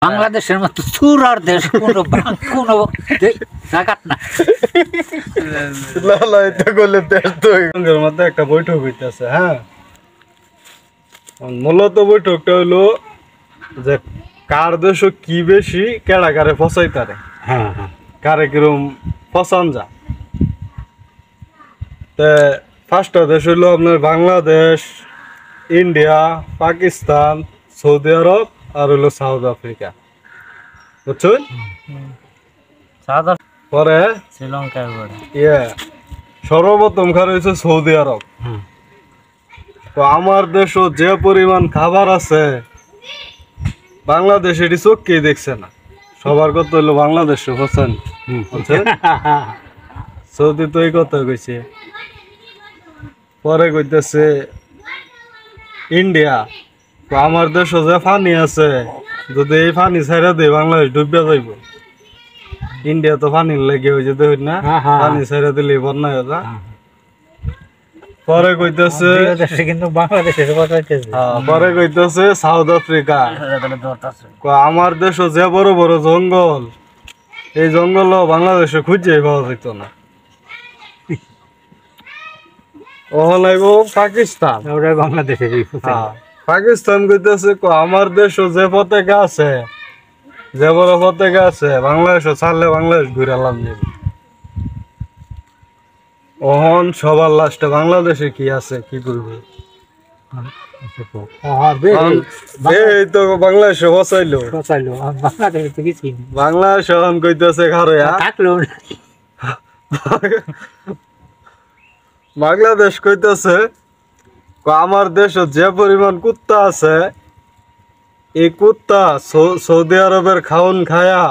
বাংলাদেশের মতো চুরার দেশ কোনো কোনো জায়গাত না। একটা বৈঠক হইতেছে, হ্যাঁ, মূলত বৈঠকটা হইলো যে কার দেশ কি বেশি কেডা কারে ফসাই তারে, হ্যাঁ হ্যাঁ, কারে কিরম ফসান যা। ফার্স্ট দেশ হইলো আপনার বাংলাদেশ, ইন্ডিয়া, পাকিস্তান, সৌদি আরব আর হইলো সাউথ আফ্রিকা, বুঝছেন? পরে শ্রীলঙ্কা সর্বপ্রথম খার হয়েছে সৌদি আরব। তো আমার দেশও যে পরিমাণ খাবার আছে বাংলাদেশ এটি চোখকেই দেখছে না। সবার কথা হইলো বাংলাদেশে হোসেন, সৌদি তো এই কথা কইছে। পরে কইতেছে ইন্ডিয়া, তো আমার দেশও যে পানি আছে, যদি এই পানি ছাইরা দেয় বাংলাদেশ ডুবিয়া যাইব। ইন্ডিয়া তো পানির লেগে হয়ে যেতে হই না, পানি ছাইরা দিলে বন্যা হয়ে যা। পরে কইতেছে কিন্তু বাংলাদেশের পরে কইতেছে সাউথ আফ্রিকা, আমার দেশও যে বড় বড় জঙ্গল, এই জঙ্গল বাংলাদেশে খুঁজে পাওয়া যেত না। ওখানে আইব পাকিস্তান, ওটাই বাংলাদেশের। পাকিস্তান কইতেছে আমার দেশও যে পতাকা আছে, যে বড় পতাকা আছে, বাংলাদেশও ছাড়লে বাংলাদেশ ঘুরালাম যাবে। ওহন সবার লাস্টে বাংলাদেশে কি আছে, কি করবে? এই তো বাংলাদেশে বসাইলো, বাংলাদেশে তো কিছুই নেই। বাংলাদেশ এখন কইতেছে খারয়া থাকলো বাংলাদেশ কইতেছে আমার দেশে যে পরিমাণ কুত্তা আছে, এই কুত্তা সৌদি আরবের খাওন খায়া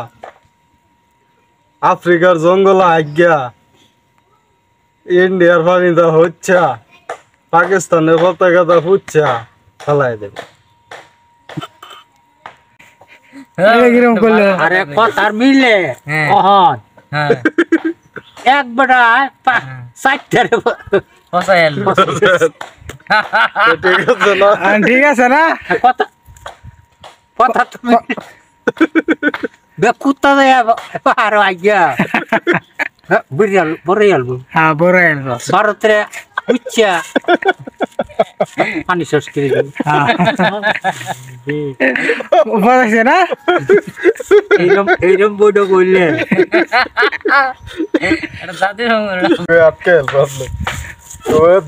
আফ্রিকার জঙ্গল আজ্ঞা, ইন্ডিয়ার পানিটা হচ্ছে, পাকিস্তানের পতাকাটা ফুটছে, ফেলাই দেবে। আরে কথার মিলে এক বেটা ঠিক আছে না কথা কথা তুমি কুত্তা আরো আজ্ঞা বুড়িয়াল বড়িয়াল ভারতের উচ্চা পানি শেষ করে দেব না এইরকম বইটা করলে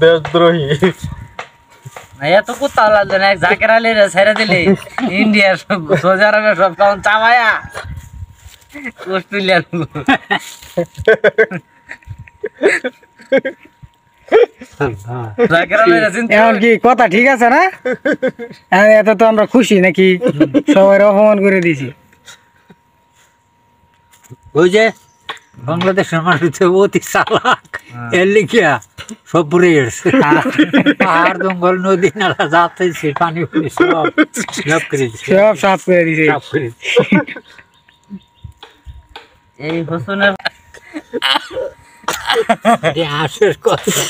দেশদ্রোহী এত কুত্তা লাগছে না, জাকের আলী ছেড়ে দিলে ইন্ডিয়ার সৌদি আরবের সব কারণ চাবায়া অস্ট্রেলিয়ার এখন কি কথা ঠিক আছে না? এত তো আমরা খুশি নাকি সবাই অপমান করে দিছি। ওই যে বাংলাদেশের মানুষ অতি চালাক, এর লিখিয়া সব পুড়ে গেছে। পাহাড় জঙ্গল নদী নালা যাচ্ছে পানি সব সাফ করে দিছে। এই হোসেনের হাসের কথা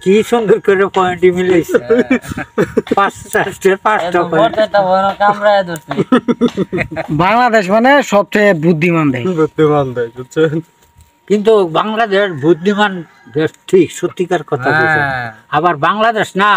কি সুন্দর করে পয়েন্ট মিলেছে। বাংলাদেশ মানে সবচেয়ে বুদ্ধিমান দেশ, কিন্তু বাংলাদেশ বুদ্ধিমান দেশ ঠিক, সত্যিকার কথা। আবার বাংলাদেশ না